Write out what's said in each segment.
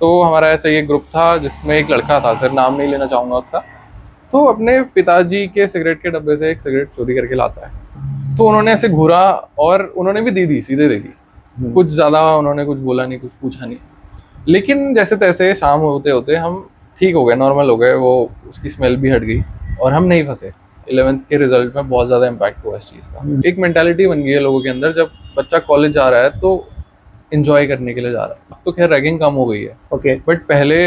तो हमारा ऐसा ये ग्रुप था जिसमें एक लड़का था, सर नाम नहीं लेना चाहूँगा उसका, तो अपने पिताजी के सिगरेट के डब्बे से एक सिगरेट चोरी करके लाता है। तो उन्होंने ऐसे घूरा और उन्होंने भी दे दी, सीधे दे दी, कुछ ज़्यादा उन्होंने कुछ बोला नहीं, कुछ पूछा नहीं। लेकिन जैसे तैसे शाम होते होते हम ठीक हो गए, नॉर्मल हो गए, वो उसकी स्मेल भी हट गई और हम नहीं फंसे। 11th के रिजल्ट में बहुत ज़्यादा इम्पैक्ट हुआ इस चीज़ का। एक मेंटालिटी बन गई है लोगों के अंदर, जब बच्चा कॉलेज जा रहा है तो इंजॉय करने के लिए जा रहा है। अब तो खैर रैगिंग कम हो गई है, बट पहले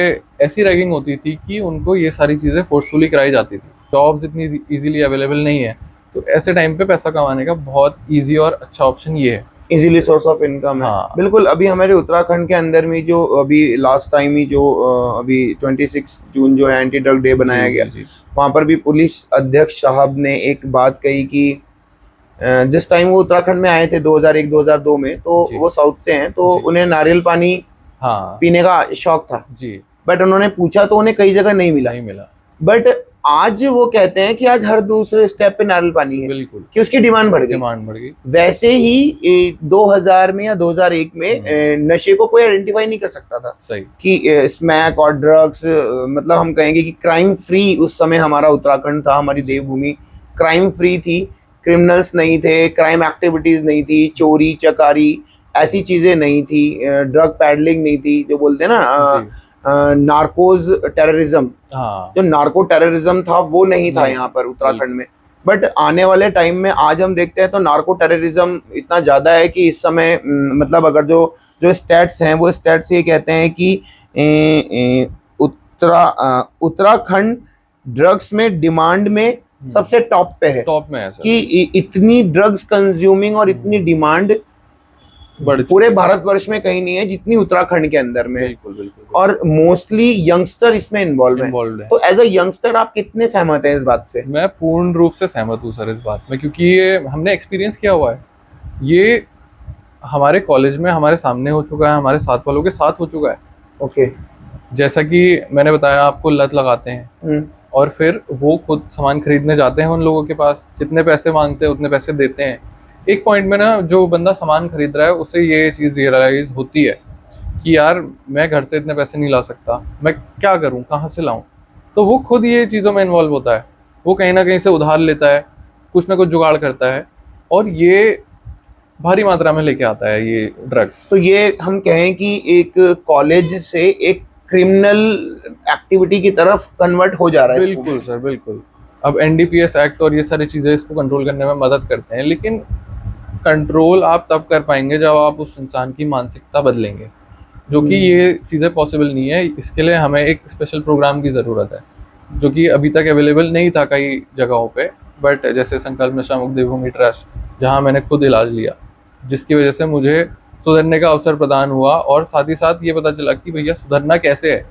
ऐसी रैगिंग होती थी कि उनको ये सारी चीज़ें फोर्सफुली कराई जाती थी। जॉब्स इतनी इजीली अवेलेबल नहीं है, तो ऐसे टाइम पे पैसा कमाने का बहुत ईजी और अच्छा ऑप्शन ये है, इजीली सोर्स ऑफ इनकम है। हाँ। बिल्कुल। अभी हमारे उत्तराखंड के अंदर में जो अभी लास्ट टाइम ही जो अभी 26 जून जो है एंटी ड्रग डे बनाया गया, वहाँ पर भी पुलिस अध्यक्ष साहब ने एक बात कही कि जिस टाइम वो उत्तराखंड में आए थे 2001-2002 में, तो वो साउथ से हैं, तो उन्हें नारियल पानी पीने का शौक था जी, बट उन्होंने पूछा तो उन्हें कई जगह नहीं मिला। बट आज वो कहते हैं कि आज हर दूसरे स्टेप पे नारियल पानी है। बिल्कुल, कि उसकी डिमांड बढ़ गई। वैसे ही 2000 में या 2001 में नशे को कोई आइडेंटिफाई नहीं कर सकता था सही कि स्मैक और ड्रग्स, मतलब हम कहेंगे कि क्राइम फ्री उस समय हमारा उत्तराखंड था, हमारी देवभूमि क्राइम फ्री थी। क्रिमिनल्स नहीं थे, क्राइम एक्टिविटीज नहीं थी, चोरी चकारी ऐसी चीजें नहीं थी, ड्रग पैडलिंग नहीं थी, जो बोलते हैं ना नार्कोज टेररिज्म, जो नार्को टेररिज्म था वो नहीं था यहाँ पर उत्तराखंड में। बट आने वाले टाइम में आज हम देखते हैं तो नार्को टेररिज्म इतना ज्यादा है कि इस समय मतलब अगर जो स्टैट्स हैं वो स्टैट्स ये कहते हैं कि उत्तराखंड ड्रग्स में डिमांड में सबसे टॉप पे है, टॉप में है सर। कि इतनी ड्रग्स कंज्यूमिंग और इतनी डिमांड पूरे भारतवर्ष में कहीं नहीं है जितनी उत्तराखंड के अंदर में। बिल्कुल। और मोस्टली यंगस्टर इसमें इन्वॉल्व है। तो एज अ यंगस्टर आप कितने सहमत हैं इस बात से? मैं पूर्ण रूप से सहमत हूँ सर इस बात में, क्योंकि ये हमने एक्सपीरियंस किया हुआ है। ये हमारे कॉलेज में हमारे सामने हो चुका है, हमारे साथ वालों के साथ हो चुका है। ओके। जैसा कि मैंने बताया आपको, लत लगाते हैं और फिर वो खुद सामान खरीदने जाते हैं उन लोगों के पास, जितने पैसे मांगते हैं उतने पैसे देते हैं। एक पॉइंट में ना जो बंदा सामान खरीद रहा है उसे ये चीज़ रियलाइज होती है कि यार मैं घर से इतने पैसे नहीं ला सकता, मैं क्या करूं, कहाँ से लाऊं। तो वो खुद ये चीज़ों में इन्वॉल्व होता है, वो कहीं ना कहीं से उधार लेता है, कुछ ना कुछ जुगाड़ करता है और ये भारी मात्रा में लेके आता है ये ड्रग्स। तो ये हम कहें कि एक कॉलेज से एक क्रिमिनल एक्टिविटी की तरफ कन्वर्ट हो जा रहा है। बिल्कुल सर, बिल्कुल। अब NDPS एक्ट और ये सारी चीज़ें इसको कंट्रोल करने में मदद करते हैं, लेकिन कंट्रोल आप तब कर पाएंगे जब आप उस इंसान की मानसिकता बदलेंगे, जो कि ये चीज़ें पॉसिबल नहीं है। इसके लिए हमें एक स्पेशल प्रोग्राम की ज़रूरत है, जो कि अभी तक अवेलेबल नहीं था कई जगहों पे। बट जैसे संकल्प नशा मुक्त देवभूमि ट्रस्ट, जहाँ मैंने खुद इलाज लिया, जिसकी वजह से मुझे सुधरने का अवसर प्रदान हुआ और साथ ही साथ ये पता चला कि भैया सुधरना कैसे है।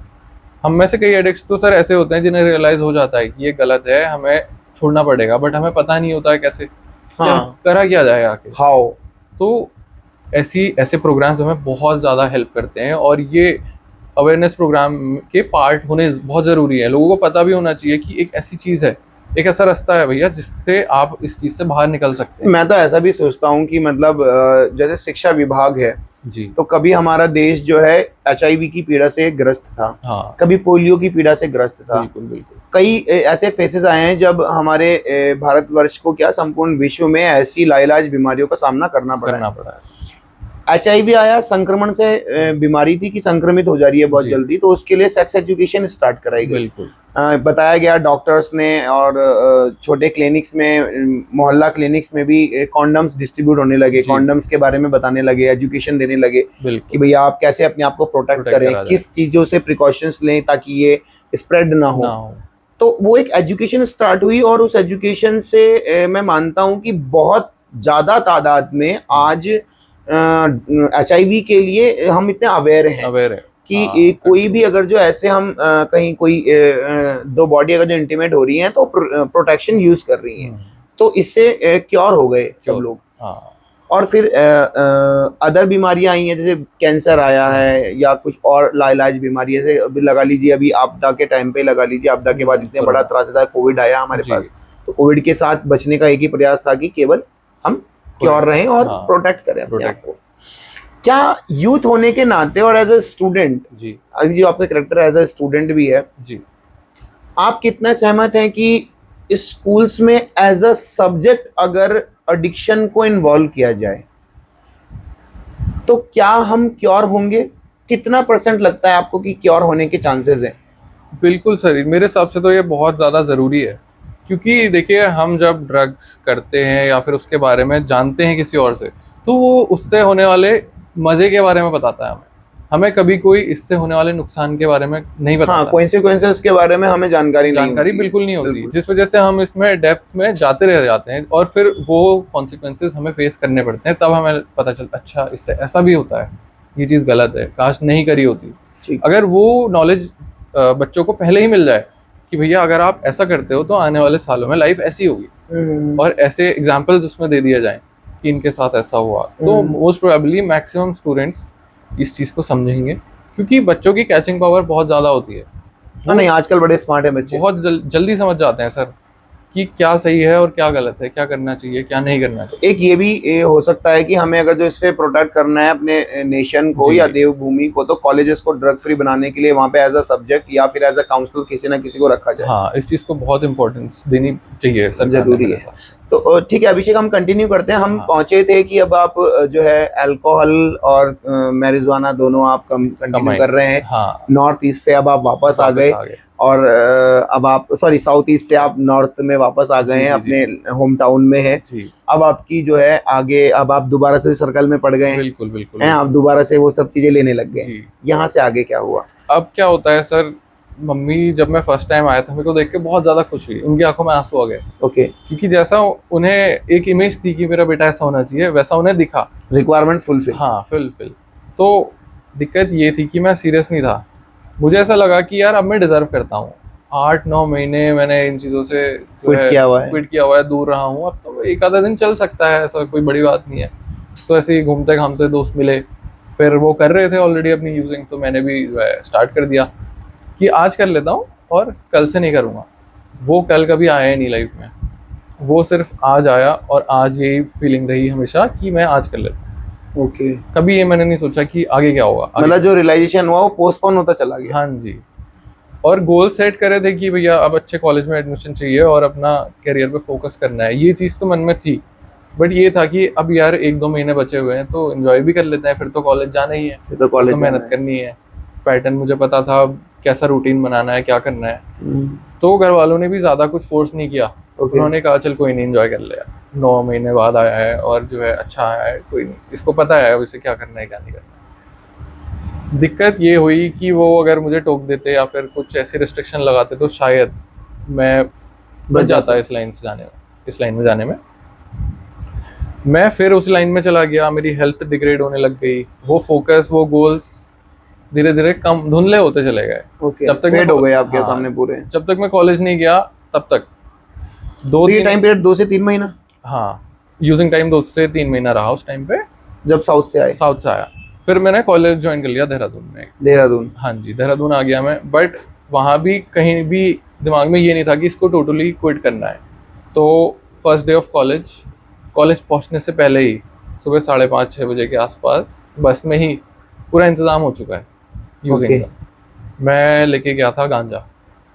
हम में से कई एडिक्ट्स तो सर ऐसे होते हैं जिन्हें रियलाइज़ हो जाता है कि ये गलत है, हमें छोड़ना पड़ेगा, बट हमें पता नहीं होता है कैसे। करा क्या जाए आके, हाउ। तो ऐसे प्रोग्राम्स हमें बहुत ज़्यादा हेल्प करते हैं और ये अवेयरनेस प्रोग्राम के पार्ट होने बहुत ज़रूरी है। लोगों को पता भी होना चाहिए कि एक ऐसी चीज़ है, एक ऐसा रास्ता है भैया जिससे आप इस चीज़ से बाहर निकल सकते हैं। मैं तो ऐसा भी सोचता हूँ कि मतलब जैसे शिक्षा विभाग है जी, तो कभी हमारा देश जो है HIV की पीड़ा से ग्रस्त था, कभी पोलियो की पीड़ा से ग्रस्त था। बिल्कुल। कई ऐसे फेसेस आए हैं जब हमारे भारतवर्ष को क्या संपूर्ण विश्व में ऐसी लाइलाज बीमारियों का सामना करना पड़ा है। HIV आया, संक्रमण से बीमारी थी कि संक्रमित हो जा रही है बहुत जल्दी, तो उसके लिए सेक्स एजुकेशन स्टार्ट कराई गई। बिल्कुल। बताया गया डॉक्टर्स ने, और छोटे क्लिनिक्स में, मोहल्ला क्लिनिक्स में भी कॉन्डम्स डिस्ट्रीब्यूट होने लगे, कॉन्डम्स के बारे में बताने लगे, एजुकेशन देने लगे कि भैया आप कैसे अपने आप को प्रोटेक्ट करें, किस चीजों से प्रिकॉशंस लें ताकि ये स्प्रेड ना हो। तो वो एक एजुकेशन स्टार्ट हुई और उस एजुकेशन से मैं मानता हूँ कि बहुत ज्यादा तादाद में आज HIV के लिए हम इतने अवेयर हैं कि कोई भी अगर जो ऐसे हम कहीं कोई दो बॉडी अगर जो इंटीमेट हो रही हैं तो प्रोटेक्शन यूज कर रही हैं, तो इससे क्योर हो गए सब लोग। और फिर अदर बीमारियां आई हैं, जैसे कैंसर आया है या कुछ और लाइलाज बीमारी, जैसे अभी लगा लीजिए, अभी आपदा के टाइम पे लगा लीजिए, आपदा के बाद इतने बड़ा त्रासदा कोविड आया हमारे पास, तो कोविड के साथ बचने का एक ही प्रयास था कि केवल हम क्योर रहें और प्रोटेक्ट करें अपने आप को। क्या यूथ होने के नाते और एज अ स्टूडेंट जी, अभी जो आपका करेक्टर एज अ स्टूडेंट भी है जी, आप कितना सहमत हैं कि इस स्कूल्स में एज अ सब्जेक्ट अगर एडिक्शन को इन्वॉल्व किया जाए तो क्या हम क्योर होंगे? कितना % लगता है आपको कि क्योर होने के चांसेस हैं? बिल्कुल सर, मेरे हिसाब से तो ये बहुत ज़्यादा ज़रूरी है, क्योंकि देखिए हम जब ड्रग्स करते हैं या फिर उसके बारे में जानते हैं किसी और से, तो वो उससे होने वाले मज़े के बारे में बताता है हमें। हमें कभी कोई इससे होने वाले नुकसान के बारे में नहीं हाँ, बताता। कॉन्सिक्वेंसेस के बारे में हमें जानकारी नहीं जानकारी होती है। बिल्कुल नहीं होती, बिल्कुल। जिस वजह से हम इसमें डेप्थ में जाते रह जाते हैं और फिर वो कॉन्सिक्वेंसेस हमें फेस करने पड़ते हैं, तब हमें पता चलता अच्छा इससे ऐसा भी होता है, ये चीज़ गलत है, काश नहीं करी होती। ठीक। अगर वो नॉलेज बच्चों को पहले ही मिल जाए कि भैया अगर आप ऐसा करते हो तो आने वाले सालों में लाइफ ऐसी होगी, और ऐसे एग्जाम्पल्स उसमें दे दिया जाए कि इनके साथ ऐसा हुआ, तो मोस्ट प्रोबेबली मैक्सिमम स्टूडेंट्स इस चीज़ को समझेंगे, क्योंकि बच्चों की कैचिंग पावर बहुत ज़्यादा होती है। हाँ, नहीं आजकल बड़े स्मार्ट है बच्चे, बहुत जल्दी समझ जाते हैं सर कि क्या सही है और क्या गलत है, क्या करना चाहिए क्या नहीं करना चाहिए। एक ये भी हो सकता है कि हमें अगर जो इससे प्रोटेक्ट करना है अपने नेशन को जी, या देवभूमि को, तो कॉलेजेस को ड्रग फ्री बनाने के लिए वहाँ पे एज अ सब्जेक्ट या फिर एज अ काउंसलर किसी ना किसी को रखा जाए। हाँ, इस चीज़ को बहुत इंपॉर्टेंस देनी चाहिए सरकार ने जरूरी मेरे है। हिसाब से। तो ठीक है अभिषेक, हम कंटिन्यू करते हैं। हम हाँ, पहुंचे थे कि अब आप जो है अल्कोहल और मैरिजुआना दोनों आप कंटिन्यू कमाई, कर रहे हैं। हाँ, नॉर्थ ईस्ट से अब आप वापस आ गए और अब आप साउथ ईस्ट से आप नॉर्थ में वापस आ गए जी, हैं, जी, अपने होम टाउन में है। जी, अब आपकी जो है आगे, अब आप दोबारा से सर्कल में पड़ गए हैं, बिल्कुल बिल्कुल हैं आप बिल्कुल। दोबारा से वो सब चीजें लेने लग गए। जी, यहाँ से आगे क्या हुआ? अब क्या होता है सर, मम्मी जब मैं फर्स्ट टाइम आया था मेरे को देख के बहुत ज़्यादा खुश हुई, उनकी आंखों में आंसू आ गए, ओके। क्योंकि जैसा उन्हें एक इमेज थी कि मेरा बेटा ऐसा होना चाहिए, वैसा उन्हें दिखा। Requirement fulfil. हाँ, फिल तो दिक्कत ये थी कि मैं सीरियस नहीं था। मुझे ऐसा लगा कि यार अब मैं डिज़र्व करता हूँ। 8-9 महीने मैंने इन चीज़ों से जो क्विट है किया हुआ है। क्विट किया हुआ है, दूर रहा हूँ। अब तो एक आधा दिन चल सकता है, ऐसा कोई बड़ी बात नहीं है। तो ऐसे ही घूमते-घामते दोस्त मिले, फिर वो कर रहे थे ऑलरेडी अपनी यूजिंग, तो मैंने भी जो है स्टार्ट कर दिया कि आज कर लेता हूँ और कल से नहीं करूँगा। वो कल कभी आया ही नहीं लाइफ में। वो सिर्फ आज आया और आज यही फीलिंग रही हमेशा कि मैं आज कर लेता हूँ। ओके। कभी ये मैंने नहीं सोचा कि आगे क्या होगा। मतलब जो रियलाइजेशन हुआ वो पोस्टपोन होता चला गया। हाँ जी। और गोल सेट करे थे कि भैया अब अच्छे कॉलेज में एडमिशन चाहिए और अपना करियर पे फोकस करना है, ये चीज़ तो मन में थी। बट ये था कि अब यार 1-2 महीने बचे हुए हैं तो एंजॉय भी कर लेते हैं, फिर तो कॉलेज जाना ही है, फिर तो कॉलेज मेहनत करनी है। पैटर्न मुझे पता था, कैसा रूटीन बनाना है, क्या करना है। तो घर वालों ने भी ज़्यादा कुछ फोर्स नहीं किया। उन्होंने कहा चल कोई नहीं, एंजॉय कर ले। 9 महीने बाद आया है और जो है अच्छा आया है, कोई नहीं, इसको पता है अब इसे क्या करना है क्या नहीं करना। दिक्कत ये हुई कि वो अगर मुझे टोक देते या फिर कुछ ऐसी रिस्ट्रिक्शन लगाते तो शायद मैं बच जाता इस लाइन में जाने में। मैं फिर उस लाइन में चला गया, मेरी हेल्थ डिग्रेड होने लग गई, वो फोकस वो गोल्स धीरे धीरे कम धुंधले होते चले गए। जब तक फेड हो गए आपके सामने पूरे। जब तक मैं कॉलेज नहीं गया तब तक टाइम पीरियड 2 से 3 महीना। हाँ, यूजिंग टाइम 2 से 3 महीना रहा उस टाइम पे, जब साउथ से आया। फिर मैंने कॉलेज ज्वाइन कर लिया देहरादून में। हाँ जी, देहरादून आ गया मैं। बट वहाँ भी कहीं भी दिमाग में ये नहीं था कि इसको टोटली क्विट करना है। तो फर्स्ट डे ऑफ कॉलेज पहुँचने से पहले ही सुबह 5:30-6 बजे के आसपास बस में ही पूरा इंतज़ाम हो चुका है यूजिंग का। मैं लेके गया था गांजा,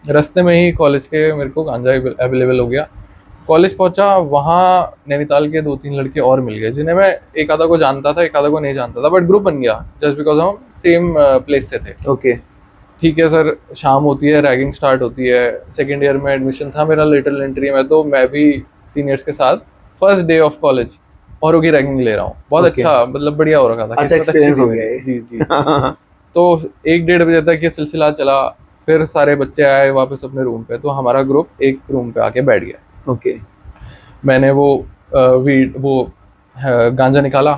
रास्ते में ही कॉलेज के मेरे को गांजा अवेलेबल हो गया। कॉलेज पहुंचा, वहाँ नैनीताल के 2-3 लड़के और मिल गए जिन्हें मैं एक आधा को जानता था, एक आधा को नहीं जानता था, बट ग्रुप बन गया जस्ट बिकॉज हम सेम प्लेस से थे। ओके, ठीक है सर, शाम होती है, रैगिंग स्टार्ट होती है। सेकेंड ईयर में एडमिशन था मेरा लिटिल एंट्री में, तो मैं भी सीनियर्स के साथ फर्स्ट डे ऑफ कॉलेज औरों की रैगिंग ले रहा हूँ। बहुत अच्छा, मतलब बढ़िया हो रखा था। अच्छा एक्सपीरियंस हो गया। जी जी। तो 1-1.5 बजे तक ये सिलसिला चला। फिर सारे बच्चे आए वापस अपने रूम पे, तो हमारा ग्रुप एक रूम पे आके बैठ गया। ओके। मैंने वो गांजा निकाला,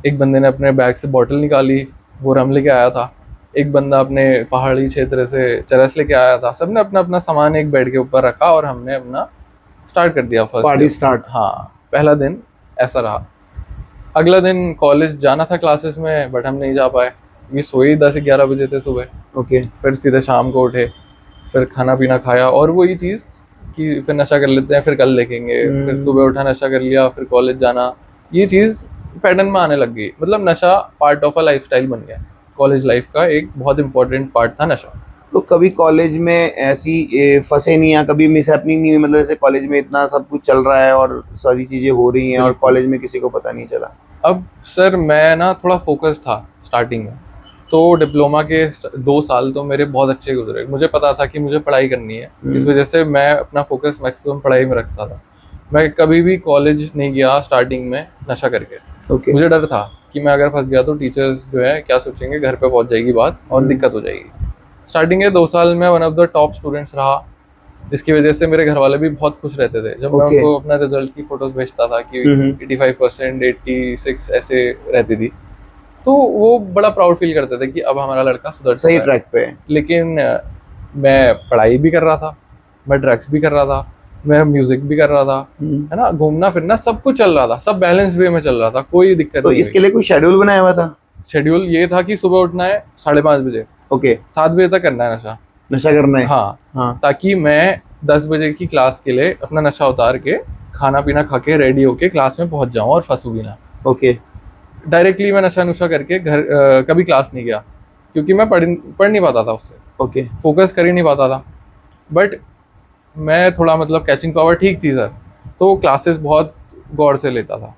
एक बंदे ने अपने बैग से बॉटल निकाली, वो रम लेके आया था, एक बंदा अपने पहाड़ी क्षेत्र से चरस लेके आया था। सबने अपना अपना सामान एक बेड के ऊपर रखा और हमने अपना स्टार्ट कर दिया फर्स्ट पार्टी स्टार्ट। हाँ, पहला दिन ऐसा रहा। अगला दिन कॉलेज जाना था क्लासेस में, बट हम नहीं जा पाए, ये सोए 10-11 बजे थे सुबह। ओके। फिर सीधे शाम को उठे, फिर खाना पीना खाया, और वही चीज़ कि फिर नशा कर लेते हैं, फिर कल देखेंगे, फिर सुबह उठा नशा कर लिया, फिर कॉलेज जाना। ये चीज़ पैटर्न में आने लग गई, मतलब नशा पार्ट ऑफ अ लाइफस्टाइल बन गया। कॉलेज लाइफ का एक बहुत इंपॉर्टेंट पार्ट था नशा। तो कभी कॉलेज में ऐसी फंसे नहीं, या कभी मिस हैपनिंग नहीं हुई, मतलब जैसे कॉलेज में इतना सब कुछ चल रहा है और सारी चीजें हो रही हैं और कॉलेज में किसी को पता नहीं चला? अब सर मैं ना थोड़ा फोकस था स्टार्टिंग में, तो डिप्लोमा के 2 साल तो मेरे बहुत अच्छे गुजरे। मुझे पता था कि मुझे पढ़ाई करनी है, इस वजह से मैं अपना फोकस मैक्सिमम पढ़ाई में रखता था। मैं कभी भी कॉलेज नहीं गया स्टार्टिंग में नशा करके। मुझे डर था कि मैं अगर फंस गया तो टीचर्स जो है क्या सोचेंगे, घर पे पहुंच जाएगी बात और दिक्कत हो जाएगी। स्टार्टिंग के 2 साल में one of the top students रहा, जिसकी वजह से मेरे घर वाले भी बहुत खुश रहते थे जब मैं उनको अपना रिजल्ट की फोटोज भेजता था कि 85%, 86 ऐसे रहती थी, तो वो बड़ा प्राउड फील करते थे कि अब हमारा लड़का सुधर सही ट्रैक पे है। लेकिन मैं पढ़ाई भी कर रहा था, मैं ड्रग्स भी कर रहा था, मैं म्यूजिक भी कर रहा था, है ना, घूमना फिरना सब कुछ चल रहा था, सब बैलेंस वे में चल रहा था, कोई दिक्कत नहीं। इसके लिए कोई शेड्यूल बनाया हुआ था? शेड्यूल ये था कि सुबह उठना है 5:30 बजे, 7 बजे तक करना है नशा करना है। हाँ, ताकि मैं 10 बजे की क्लास के लिए अपना नशा उतार के खाना पीना खा के रेडी होके क्लास में पहुंच जाऊं और फंसू भी ना। डायरेक्टली मैं नशा नुशा करके घर कभी क्लास नहीं गया, क्योंकि मैं पढ़ नहीं पाता था उससे। फोकस कर ही नहीं पाता था। बट मैं थोड़ा मतलब कैचिंग पावर ठीक थी सर, तो क्लासेस बहुत गौर से लेता था।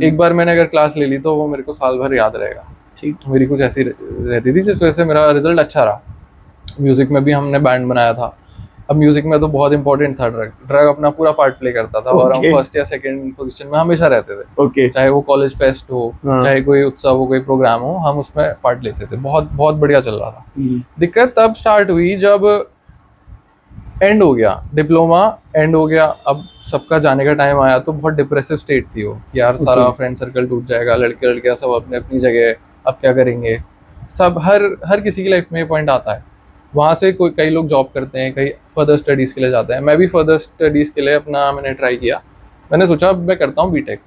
एक बार मैंने अगर क्लास ले ली तो वो मेरे को साल भर याद रहेगा। ठीक, मेरी कुछ ऐसी रहती थी जिस वजह से मेरा रिजल्ट अच्छा रहा। म्यूजिक में भी हमने बैंड बनाया था। अब म्यूजिक में तो बहुत इंपॉर्टेंट था ड्रग अपना पूरा पार्ट प्ले करता था। और हम फर्स्ट या सेकंड पोजीशन में हमेशा रहते थे। चाहे वो कॉलेज फेस्ट हो, चाहे कोई उत्सव हो, कोई प्रोग्राम हो, हम उसमें पार्ट लेते थे। बहुत बहुत बढ़िया चल रहा था। दिक्कत तब स्टार्ट हुई जब एंड हो गया, डिप्लोमा एंड हो गया। अब सबका जाने का टाइम आया तो बहुत डिप्रेसिव स्टेट थी वो, कि यार सारा फ्रेंड सर्कल टूट जाएगा, लड़के लड़कियां सब अपने अपनी जगह, अब क्या करेंगे। सब हर किसी की लाइफ में ये पॉइंट आता है। वहाँ से कई लोग जॉब करते हैं, कई फर्दर स्टडीज़ के लिए जाते हैं। मैं भी फर्दर स्टडीज़ के लिए मैंने ट्राई किया। मैंने सोचा अब मैं करता हूँ बीटेक।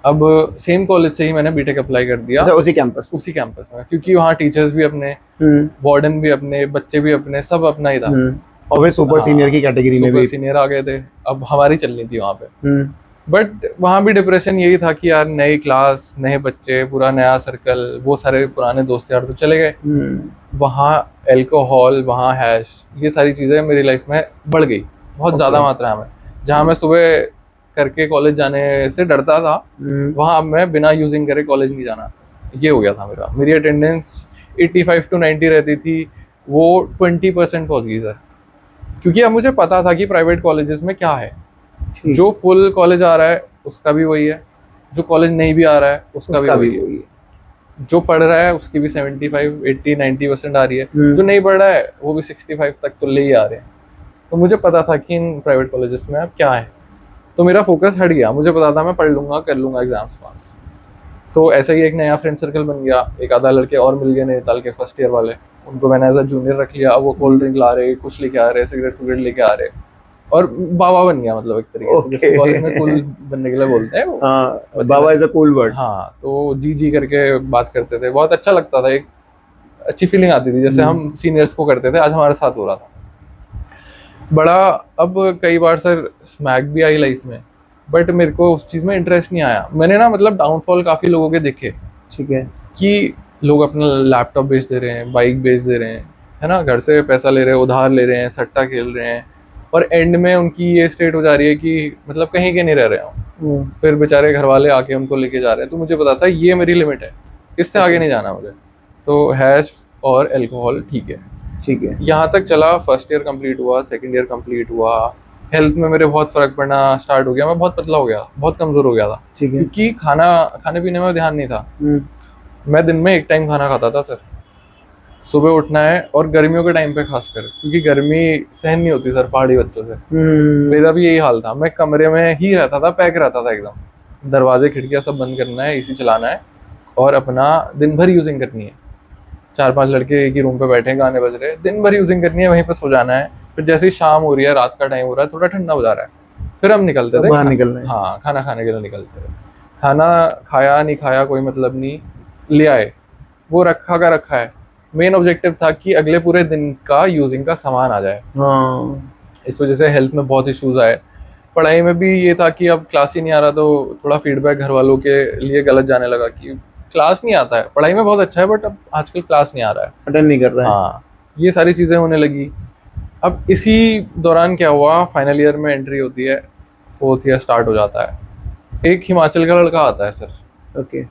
अब सेम कॉलेज से ही मैंने बीटेक अप्लाई कर दिया। उसी कैंपस में, क्योंकि वहाँ टीचर्स भी अपने, वार्डन भी अपने, बच्चे भी अपने, सब अपना ही था। और वे सुपर सीनियर की कैटेगरी में भी सीनियर आ गए थे, अब हमारी चलनी थी वहाँ पे। बट वहाँ भी डिप्रेशन यही था कि यार नई क्लास, नए बच्चे, पूरा नया सर्कल, वो सारे पुराने दोस्त यार तो चले गए। वहाँ अल्कोहल, वहाँ हैश, ये सारी चीज़ें मेरी लाइफ में बढ़ गई बहुत ज़्यादा मात्रा में। जहाँ मैं सुबह करके कॉलेज जाने से डरता था, वहाँ अब मैं बिना यूजिंग करे कॉलेज नहीं जाना, ये हो गया था मेरी अटेंडेंस 85 to 90 रहती थी, वो 20% पहुँच गई सर। क्योंकि अब मुझे पता था कि प्राइवेट कॉलेजेस में क्या है। जो फुल कॉलेज आ रहा है उसका भी वही है, जो कॉलेज नहीं भी आ रहा है उसका भी वही है, जो पढ़ रहा है उसकी भी 75, 80, 90% आ रही है, जो नहीं पढ़ रहा है वो भी 65 तक तो ले ही आ रहे हैं। तो मुझे पता था कि इन प्राइवेट कॉलेजेस में अब क्या है, तो मेरा फोकस हट गया। मुझे पता था मैं पढ़ लूंगा, कर लूंगा एग्जाम्स पास। तो ऐसा ही एक नया फ्रेंड सर्कल बन गया। एक आधा लड़के और मिल गए नैनीताल के फर्स्ट ईयर वाले, उनको मैंने एज अ जूनियर रख लिया। अब वो कोल्ड ड्रिंक ला रहे, कुछ लेके आ रहे, सिगरेट लेके आ रहे, और बाबा बन गया, मतलब एक तरीके से जैसे कॉलेज में कूल बनने के लिए बोलते हैं वो। बाबा इज अ कूल वर्ड। हाँ, तो जी करके बात करते थे, बहुत अच्छा लगता था, एक अच्छी फीलिंग आती थी, जैसे हम सीनियर्स को करते थे, आज हमारे साथ हो रहा था बड़ा। अब कई बार सर स्मैक भी आई लाइफ में, बट मेरे को उस चीज़ में इंटरेस्ट नहीं आया। मैंने ना मतलब डाउनफॉल काफ़ी लोगों के देखे, ठीक है, कि लोग अपना लैपटॉप बेच दे रहे हैं, बाइक बेच दे रहे हैं, है ना, घर से पैसा ले रहे हैं, उधार ले रहे हैं, सट्टा खेल रहे हैं, और एंड में उनकी ये स्टेट हो जा रही है कि मतलब कहीं के नहीं रह रहे हो। फिर बेचारे घर वाले आके उनको लेके जा रहे हैं। तो मुझे पता था ये मेरी लिमिट है, इससे आगे नहीं जाना मुझे। तो हैश और अल्कोहल ठीक है, यहाँ तक चला। फर्स्ट ईयर कंप्लीट हुआ, सेकंड ईयर कंप्लीट हुआ, हेल्थ में मेरे बहुत फर्क पड़ना स्टार्ट हो गया। मैं बहुत पतला हो गया, बहुत कमजोर हो गया था, क्योंकि खाने पीने में ध्यान नहीं था। मैं दिन में एक टाइम खाना खाता था सर, सुबह उठना है, और गर्मियों के टाइम पे खासकर, क्योंकि गर्मी सहन नहीं होती सर पहाड़ी बच्चों से। मेरा भी यही हाल था, मैं कमरे में ही रहता था, पैक रहता था एकदम, दरवाजे खिड़कियां सब बंद करना है, एसी चलाना है, और अपना दिन भर यूजिंग करनी है। 4-5 लड़के एक ही रूम पे बैठे, गाने बज रहे, दिन भर यूजिंग करनी है, वहीं पर सो जाना है। फिर जैसे ही शाम हो रही है, रात का टाइम हो रहा है, थोड़ा ठंडा हो जा रहा है, फिर हम निकलते थे बाहर निकलना है। हाँ, खाना खाने के लिए निकलते थे। खाना खाया नहीं खाया कोई मतलब नहीं, ले आए, वो रखा का रखा है। मेन ऑब्जेक्टिव था कि अगले पूरे दिन का यूजिंग का सामान आ जाए। इस वजह से हेल्थ में बहुत इश्यूज आए, पढ़ाई में भी ये था कि अब क्लास ही नहीं आ रहा, तो थोड़ा फीडबैक घर वालों के लिए गलत जाने लगा कि क्लास नहीं आता है, पढ़ाई में बहुत अच्छा है बट अब आजकल क्लास नहीं आ रहा है, अटेंड नहीं कर रहा है। हाँ, ये सारी चीज़ें होने लगी। अब इसी दौरान क्या हुआ, फाइनल ईयर में एंट्री होती है, 4th ईयर स्टार्ट हो जाता है। एक हिमाचल का लड़का आता है सर, ओके।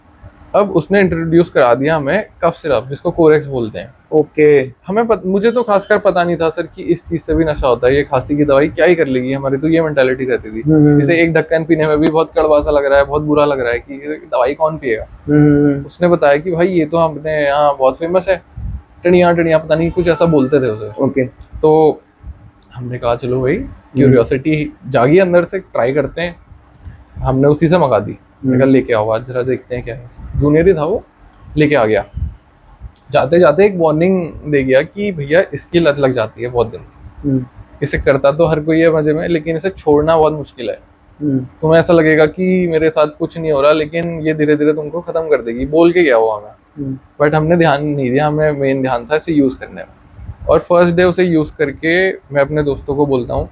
अब उसने इंट्रोड्यूस करा दिया हमें कफ सिरप, जिसको कोरेक्स बोलते हैं। ओके। मुझे तो खासकर पता नहीं था सर कि इस चीज से भी नशा होता है, ये खांसी की दवाई क्या ही कर लेगी, हमारी तो ये मेंटालिटी रहती थी। जैसे एक ढक्कन पीने में भी बहुत कड़वा सा लग रहा है, बहुत बुरा लग रहा है कि ये दवाई कौन पिएगा। उसने बताया कि भाई ये तो हमने यहाँ बहुत फेमस है, टनिया टनिया, पता नहीं कुछ ऐसा बोलते थे उसे। ओके। तो हमने कहा चलो भाई, क्यूरियोसिटी जागी अंदर से, ट्राई करते हैं। हमने उसी से मंगा दी, लेके आओ आज जरा देखते हैं क्या है। जूनियर ही था वो, लेके आ गया। जाते जाते एक वार्निंग दे गया कि भैया इसकी लत लग जाती है बहुत दिन, इसे करता तो हर कोई है मजे में, लेकिन इसे छोड़ना बहुत मुश्किल है। तुम्हें ऐसा लगेगा कि मेरे साथ कुछ नहीं हो रहा, लेकिन ये धीरे धीरे तुमको खत्म कर देगी, बोल के गया वो हमें। बट हमने ध्यान नहीं दिया, हमें मेन ध्यान था इसे यूज करने में। और फर्स्ट डे उसे यूज करके मैं अपने दोस्तों को बोलता हूँ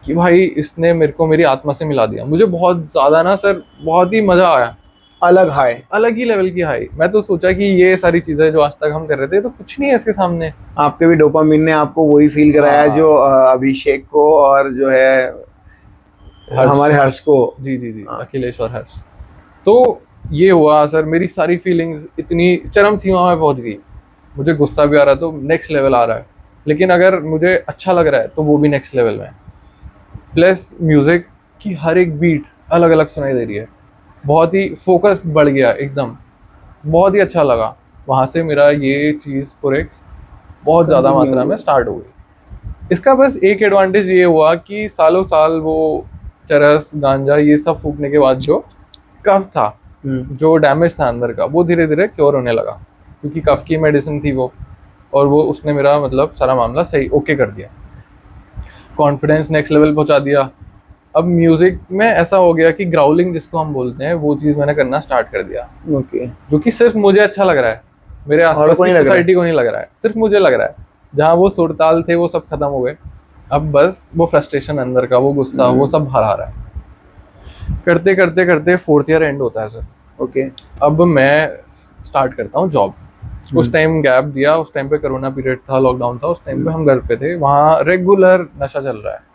कि भाई इसने मेरे को मेरी आत्मा से मिला दिया। मुझे बहुत ज्यादा ना सर, बहुत ही मजा आया, अलग हाई, अलग ही लेवल की हाई। मैं तो सोचा कि ये सारी चीजें जो आज तक हम कर रहे थे तो कुछ नहीं है इसके सामने। आपके भी डोपामिन ने आपको वही फील कराया जो अभिषेक को और जो है हमारे हर्ष को। जी जी जी, अखिलेश और हर्ष। तो ये हुआ सर, मेरी सारी फीलिंग्स इतनी चरम सीमा में पहुंच गई। मुझे गुस्सा भी आ रहा है तो नेक्स्ट लेवल आ रहा है, लेकिन अगर मुझे अच्छा लग रहा है तो वो भी नेक्स्ट लेवल में। प्लस म्यूजिक की हर एक बीट अलग अलग सुनाई दे रही है, बहुत ही फोकस बढ़ गया एकदम, बहुत ही अच्छा लगा। वहाँ से मेरा ये चीज़ कोरेक्स बहुत ज़्यादा मात्रा में स्टार्ट हो गई। इसका बस एक एडवांटेज ये हुआ कि सालों साल वो चरस गांजा ये सब फूकने के बाद जो कफ था, जो डैमेज था अंदर का, वो धीरे धीरे क्योर होने लगा, क्योंकि कफ की मेडिसिन थी वो। और वो उसने मेरा मतलब सारा मामला सही ओके कर दिया, कॉन्फिडेंस नेक्स्ट लेवल पहुंचा दिया। अब म्यूजिक में ऐसा हो गया कि ग्राउलिंग जिसको हम बोलते हैं, वो चीज़ मैंने करना स्टार्ट कर दिया। ओके। जो कि सिर्फ मुझे अच्छा लग रहा है, मेरे आसपास की सोसाइटी को नहीं लग रहा है, सिर्फ मुझे लग रहा है। जहाँ वो सुरताल थे वो सब खत्म हो गए, अब बस वो फ्रस्ट्रेशन अंदर का, वो गुस्सा, वो सब बाहर आ रहा है। करते करते करते 4th ईयर एंड होता है सर। ओके। अब मैं स्टार्ट करता हूँ जॉब। उस टाइम गैप दिया, उस टाइम पे कोरोना पीरियड था, लॉकडाउन था, उस टाइम पे हम घर पे थे। वहाँ रेगुलर नशा चल रहा है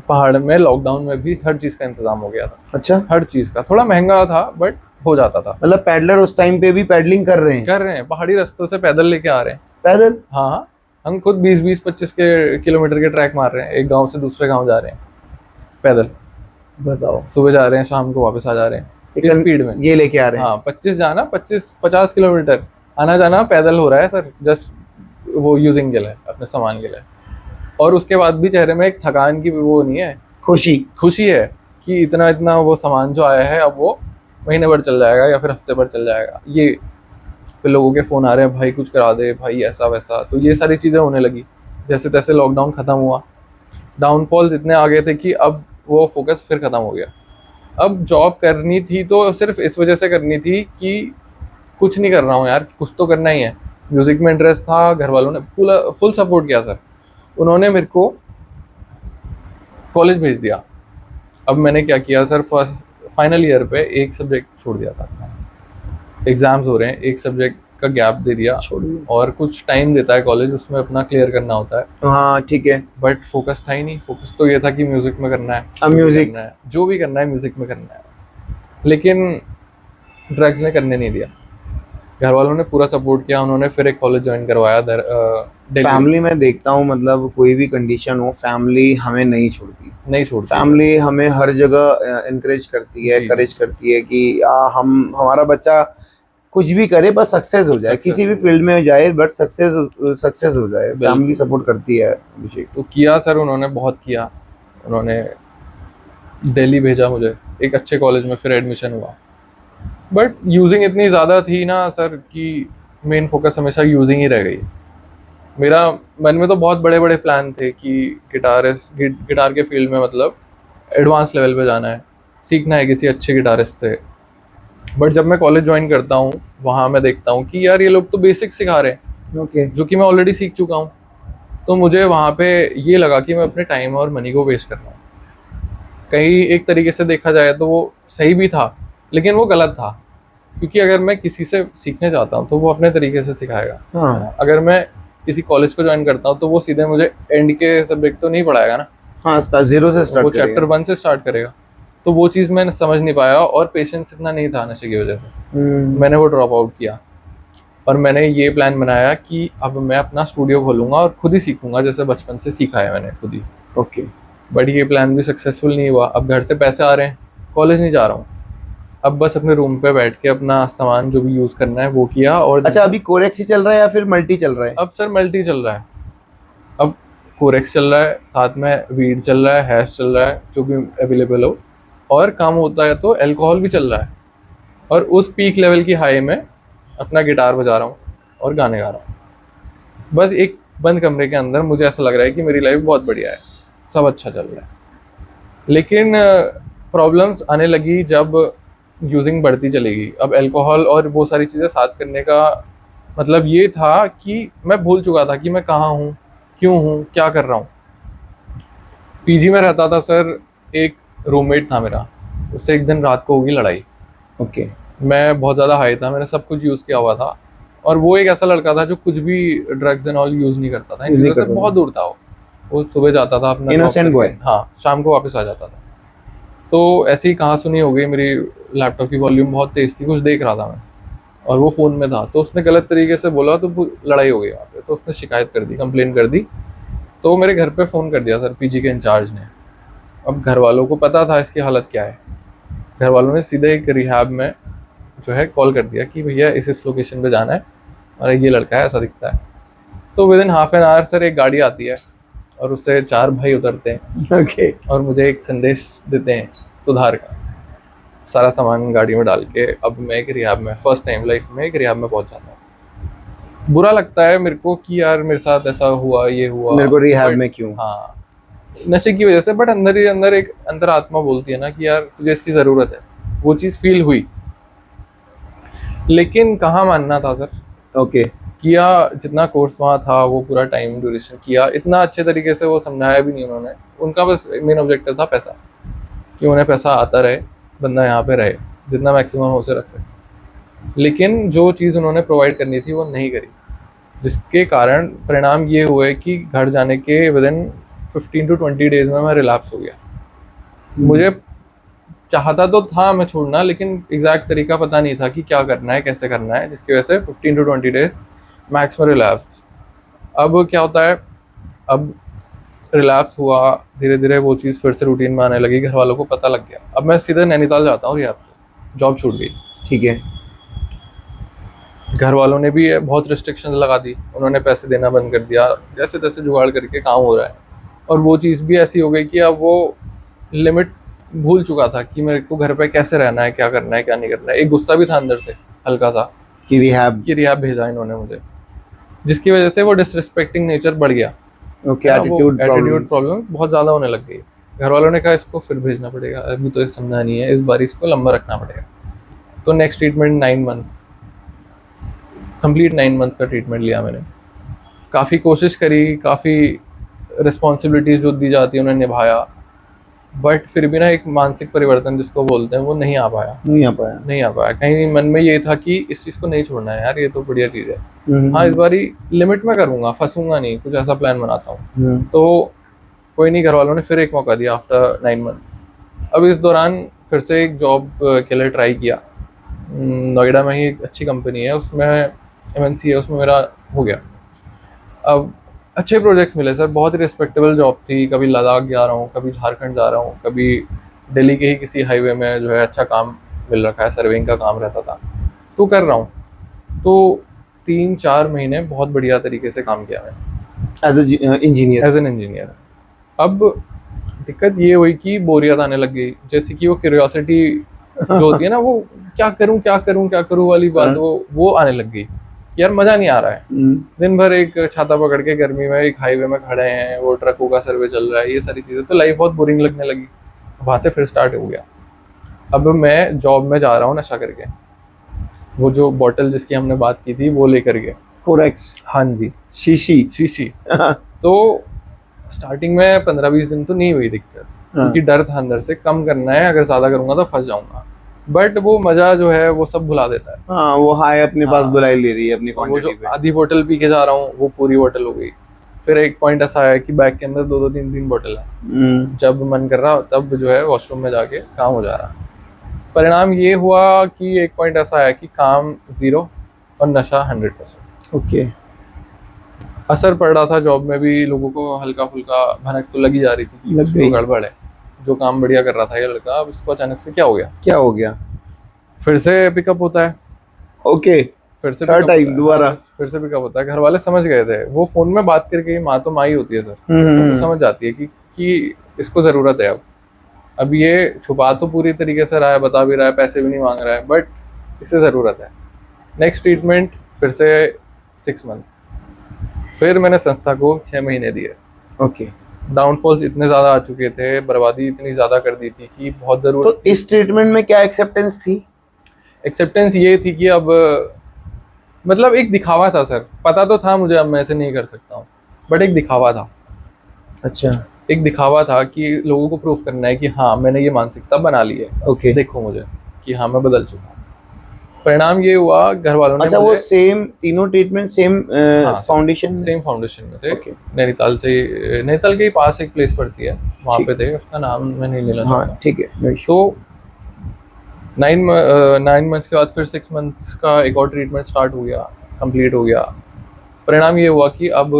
पहाड़ में। लॉकडाउन में भी हर चीज का इंतजाम हो गया था। अच्छा। हर चीज का, थोड़ा महंगा था बट हो जाता था। मतलब पैडलर उस टाइम पे भी पैडलिंग कर रहे हैं, पहाड़ी रास्तों से पैदल लेके आ रहे हैं। पैदल? हाँ, हम खुद 20-25 के किलोमीटर के ट्रैक मार रहे हैं, एक गांव से दूसरे गांव जा रहे हैं पैदल। बताओ, सुबह जा रहे हैं, शाम को वापस आ जा रहे हैं इस स्पीड में। ये लेके आ रहे हैं। हाँ, 25 जाना, 50 किलोमीटर आना जाना पैदल हो रहा है सर, जस्ट वो यूजिंग के लिए, अपने सामान के लिए। और उसके बाद भी चेहरे में एक थकान की वो नहीं है, खुशी है कि इतना इतना वो सामान जो आया है अब वो महीने भर चल जाएगा या फिर हफ्ते भर चल जाएगा। ये फिर लोगों के फ़ोन आ रहे हैं, भाई कुछ करा दे, भाई ऐसा वैसा। तो ये सारी चीज़ें होने लगी। जैसे तैसे लॉकडाउन ख़त्म हुआ, डाउनफॉल्स इतने आ गए थे कि अब वो फोकस फिर ख़त्म हो गया। अब जॉब करनी थी तो सिर्फ इस वजह से करनी थी कि कुछ नहीं कर रहा हूँ यार, कुछ तो करना ही है। म्यूज़िक में इंटरेस्ट था, घर वालों ने फुल सपोर्ट किया सर। उन्होंने मेरे को कॉलेज भेज दिया। अब मैंने क्या किया सर, फाइनल ईयर पे एक सब्जेक्ट छोड़ दिया था, एग्जाम्स हो रहे हैं, एक सब्जेक्ट का गैप दे दिया। और कुछ टाइम देता है कॉलेज, उसमें अपना क्लियर करना होता है। हाँ ठीक है। बट फोकस था ही नहीं, फोकस तो ये था कि म्यूजिक में करना है, अब म्यूजिक जो भी करना है म्यूजिक में करना है। लेकिन ड्रग्स ने करने नहीं दिया। घर वालों ने पूरा सपोर्ट किया, उन्होंने फिर एक कॉलेज ज्वाइन करवाया। फैमिली में देखता हूँ, मतलब कोई भी कंडीशन हो, फैमिली हमें नहीं छोड़ती। फैमिली हमें हर जगह इनकरेज करती है, करेज करती है कि हमारा बच्चा कुछ भी करे, बस सक्सेस हो जाए, किसी भी फील्ड में जाए, बट सक्सेस हो जाए। फैमिली सपोर्ट करती है। अभिषेक तो किया सर, उन्होंने बहुत किया। उन्होंने दिल्ली भेजा मुझे, एक अच्छे कॉलेज में फिर एडमिशन हुआ। बट यूजिंग इतनी ज़्यादा थी ना सर कि मेन फोकस हमेशा यूजिंग ही रह गई। मेरा मन में तो बहुत बड़े बड़े प्लान थे कि गिटार के फील्ड में मतलब एडवांस लेवल पे जाना है, सीखना है किसी अच्छे गिटारिस्ट से। बट जब मैं कॉलेज ज्वाइन करता हूँ, वहाँ मैं देखता हूँ कि यार ये लोग तो बेसिक सिखा रहे हैं, जो कि मैं ऑलरेडी सीख चुका हूँ। तो मुझे वहाँ पे ये लगा कि मैं अपने टाइम और मनी को वेस्ट कर रहा हूँ। कहीं एक तरीके से देखा जाए तो वो सही भी था, लेकिन वो गलत था, क्योंकि अगर मैं किसी से सीखने जाता हूँ तो वो अपने तरीके से सिखाएगा। हाँ। अगर मैं किसी कॉलेज को ज्वाइन करता हूँ तो वो सीधे मुझे एंड के सब्जेक्ट तो नहीं पढ़ाएगा ना। हाँ, जीरो से स्टार्ट वो चैप्टर 1 से स्टार्ट करेगा। तो वो चीज़ मैंने समझ नहीं पाया, और पेशेंस इतना नहीं था नशे की वजह से। मैंने वो ड्रॉप आउट किया, और मैंने ये प्लान बनाया कि अब मैं अपना स्टूडियो खोलूंगा और खुद ही सीखूंगा, जैसे बचपन से सीखा है मैंने खुद ही। ओके। बट ये प्लान भी सक्सेसफुल नहीं हुआ। अब घर से पैसे आ रहे हैं, कॉलेज नहीं जा रहा हूँ, अब बस अपने रूम पे बैठ के अपना सामान जो भी यूज़ करना है वो किया। और अच्छा, अभी कोरेक्स ही चल रहा है या फिर मल्टी चल रहा है? अब सर मल्टी चल रहा है। अब कोरेक्स चल रहा है, साथ में वीड चल रहा है, हैश चल रहा है, जो भी अवेलेबल हो, और काम होता है तो अल्कोहल भी चल रहा है। और उस पीक लेवल की हाई में अपना गिटार बजा रहा हूँ और गाने गा रहा हूँ। बस एक बंद कमरे के अंदर मुझे ऐसा लग रहा है कि मेरी लाइफ बहुत बढ़िया है, सब अच्छा चल रहा है। लेकिन प्रॉब्लम्स आने लगी जब यूजिंग बढ़ती चलेगी। अब अल्कोहल और वो सारी चीज़ें साथ करने का मतलब ये था कि मैं भूल चुका था कि मैं कहाँ हूँ, क्यों हूँ, क्या कर रहा हूँ। पीजी में रहता था सर, एक रूममेट था मेरा, उससे एक दिन रात को होगी लड़ाई। ओके। मैं बहुत ज़्यादा हाई था, मैंने सब कुछ यूज़ किया हुआ था, और वो एक ऐसा लड़का था जो कुछ भी ड्रग्स एंड ऑल यूज़ नहीं करता था, इन चीज़ों से बहुत दूर था। वो सुबह जाता था अपना इनोसेंट बॉय। हाँ, शाम को वापस आ जाता था। तो ऐसी ही कहाँ सुनी हो गई, मेरी लैपटॉप की वॉल्यूम बहुत तेज़ थी, कुछ देख रहा था मैं, और वो फ़ोन में था, तो उसने गलत तरीके से बोला, तो लड़ाई हो गई वहाँ पे। तो उसने शिकायत कर दी, कंप्लेन कर दी। तो मेरे घर पे फ़ोन कर दिया सर पीजी के इंचार्ज ने। अब घर वालों को पता था इसकी हालत क्या है। घर वालों ने सीधे एक रिहैब में जो है कॉल कर दिया कि भैया इस लोकेशन पे जाना है, और ये लड़का है, ऐसा दिखता है। तो with in half an hour sir एक गाड़ी आती है, और उससे 4 भाई उतरते हैं। ओके। और मुझे एक संदेश देते हैं सुधार का, सारा सामान गाड़ी में डाल के। अब मैं एक रिहैब में, फर्स्ट टाइम लाइफ में एक रिहैब में पहुंच जाता हूँ। बुरा लगता है मेरे को कि यार मेरे साथ ऐसा हुआ, ये हुआ, मेरे को रिहैब में क्यों? हाँ, नशे की वजह से। बट अंदर ही अंदर एक अंतरात्मा बोलती है ना कि यार तुझे इसकी ज़रूरत है। वो चीज़ फील हुई, लेकिन कहाँ मानना था सर। ओके। किया जितना कोर्स वहाँ था, वो पूरा टाइम ड्यूरेशन किया, इतना अच्छे तरीके से वो समझाया भी नहीं उन्होंने। उनका बस मेन ऑब्जेक्टिव था पैसा, कि उन्हें पैसा आता रहे, बंदा यहाँ पे रहे, जितना मैक्सिमम हो उसे रख सके। लेकिन जो चीज़ उन्होंने प्रोवाइड करनी थी वो नहीं करी, जिसके कारण परिणाम ये हुए कि घर जाने के विद इन 15 to 20 डेज में मैं रिलैप्स हो गया। मुझे चाहता तो था मैं छोड़ना, लेकिन एग्जैक्ट तरीका पता नहीं था कि क्या करना है, कैसे करना है, जिसकी वजह से 15 to 20 डेज मैक्स में रिलैप्स। अब क्या होता है, अब रिलैप्स हुआ, धीरे धीरे वो चीज़ फिर से रूटीन में आने लगी, घर वालों को पता लग गया। अब मैं सीधे नैनीताल जाता हूँ रिहैब से, जॉब छूट गई। ठीक है। घर वालों ने भी बहुत रिस्ट्रिक्शंस लगा दी, उन्होंने पैसे देना बंद कर दिया, जैसे तैसे जुगाड़ करके काम हो रहा है। और वो चीज़ भी ऐसी हो गई कि अब वो लिमिट भूल चुका था कि मेरे को घर पे कैसे रहना है, क्या करना है, क्या नहीं करना है। एक गुस्सा भी था अंदर से हल्का सा कि रिहैब भेजा इन्होंने मुझे, जिसकी वजह से वो डिसरिस्पेक्टिंग नेचर बढ़ गया। ओके। एटीट्यूड प्रॉब्लम बहुत ज़्यादा होने लग गई। घर वालों ने कहा इसको फिर भेजना पड़ेगा, अभी तो ये समझा नहीं है, इस बार इसको लंबा रखना पड़ेगा। तो next treatment 9 month, complete 9 month का ट्रीटमेंट लिया मैंने। काफ़ी कोशिश करी, काफ़ी रिस्पॉन्सिबिलिटीज़ जो दी जाती है उन्हें निभाया, बट फिर भी ना एक मानसिक परिवर्तन जिसको बोलते हैं वो नहीं आ पाया। कहीं मन में ये था कि इस चीज़ को नहीं छोड़ना है यार, ये तो बढ़िया चीज़ है। हाँ, इस बारी लिमिट में करूँगा, फंसूंगा नहीं, कुछ ऐसा प्लान बनाता हूँ। तो कोई नहीं, घर वालों ने फिर एक मौका दिया आफ्टर 9 मंथ्स। अब इस दौरान फिर से एक जॉब के लिए ट्राई किया। नोएडा में ही एक अच्छी कंपनी है, उसमें MNC है, उसमें मेरा हो गया। अब अच्छे प्रोजेक्ट्स मिले सर, बहुत ही रिस्पेक्टेबल जॉब थी। कभी लद्दाख जा रहा हूँ, कभी झारखंड जा रहा हूँ, कभी दिल्ली के ही किसी हाईवे में जो है अच्छा काम मिल रखा है, सर्वेइंग का काम रहता था, तो कर रहा हूँ। तो 3-4 महीने बहुत बढ़िया तरीके से काम किया मैंने एज एन इंजीनियर। अब दिक्कत ये हुई कि बोरियत आने लग गई, जैसे कि वो क्यूरियोसिटी जो होती है ना, वो क्या करूं वाली बात, वो आने लग गई। यार मजा नहीं आ रहा है, दिन भर एक छाता पकड़ के गर्मी में एक हाईवे में खड़े हैं, वो ट्रकों का सर्वे चल रहा है, ये सारी चीजें, तो लाइफ बहुत बोरिंग लगने लगी। वहां से फिर स्टार्ट हो गया। अब मैं जॉब में जा रहा हूँ नशा करके, वो जो बॉटल जिसकी हमने बात की थी वो लेकर के, कोरेक्स, हाँ जी, शीशी। तो स्टार्टिंग में 15-20 दिन तो नहीं हुई दिक्कत, क्योंकि डर था अंदर से, कम करना है, अगर ज्यादा करूंगा तो फंस जाऊंगा। बट वो मजा जो है वो सब भुला देता है। हाँ, वो हाय अपने पास बुलाई ले रही है अपनी वो क्वांटिटी जो पे। आधी बोतल पी के जा रहा हूँ वो पूरी बोतल हो गई। फिर एक पॉइंट ऐसा आया कि बैग के अंदर 2-2 3-3 बोतल है। जब मन कर रहा तब जो है वॉशरूम में जाके काम हो जा रहा। परिणाम ये हुआ कि एक पॉइंट ऐसा आया कि काम 0 और नशा 100%। ओके। असर पड़ रहा था जॉब में भी, लोगों को हल्का फुल्का भनक तो लगी जा रही थी कि कुछ तो गड़बड़ है। जो काम बढ़िया कर रहा था ये लड़का, अब इसको अचानक से क्या हो गया? क्या हो गया? फिर से पिकअप होता है। ओके, फिर से थर्ड टाइम दोबारा फिर से पिकअप होता है। घर वाले समझ गए थे, वो फोन में बात करके, माँ तो माँ ही होती है सर, तो समझ जाती है कि इसको जरूरत है। अब ये छुपा तो पूरी तरीके से रहा है, बता भी रहा है, पैसे भी नहीं मांग रहा है, बट इसे जरूरत है। नेक्स्ट ट्रीटमेंट फिर से 6 मंथ। फिर मैंने संस्था को 6 महीने दिए। ओके। डाउनफॉल्स इतने ज्यादा आ चुके थे, बर्बादी इतनी ज्यादा कर दी थी कि बहुत जरूरत तो इस ट्रीटमेंट में क्या एक्सेप्टेंस थी? एक्सेप्टेंस ये थी कि अब मतलब एक दिखावा था सर, पता तो था मुझे अब मैं ऐसे नहीं कर सकता हूँ, बट एक दिखावा था। अच्छा। एक दिखावा था कि लोगों को प्रूफ करना है कि हाँ मैंने ये मानसिकता बना ली है। ओके। देखो मुझे कि हाँ मैं बदल चुका हूँ। परिणाम ये हुआ, घर वालों ने अच्छा, वो सेम तीनों ट्रीटमेंट सेम फाउंडेशन में? सेम फाउंडेशन में थे। नैनीताल से, नैनीताल के पास एक प्लेस पड़ती है, वहाँ पे थे। उसका नाम मैं नहीं लेना चाहता। हाँ, ठीक है। तो 9 मंथ्स के बाद फिर 6 मंथ्स का एक और ट्रीटमेंट स्टार्ट हो गया, कंप्लीट हो गया। परिणाम ये हुआ कि अब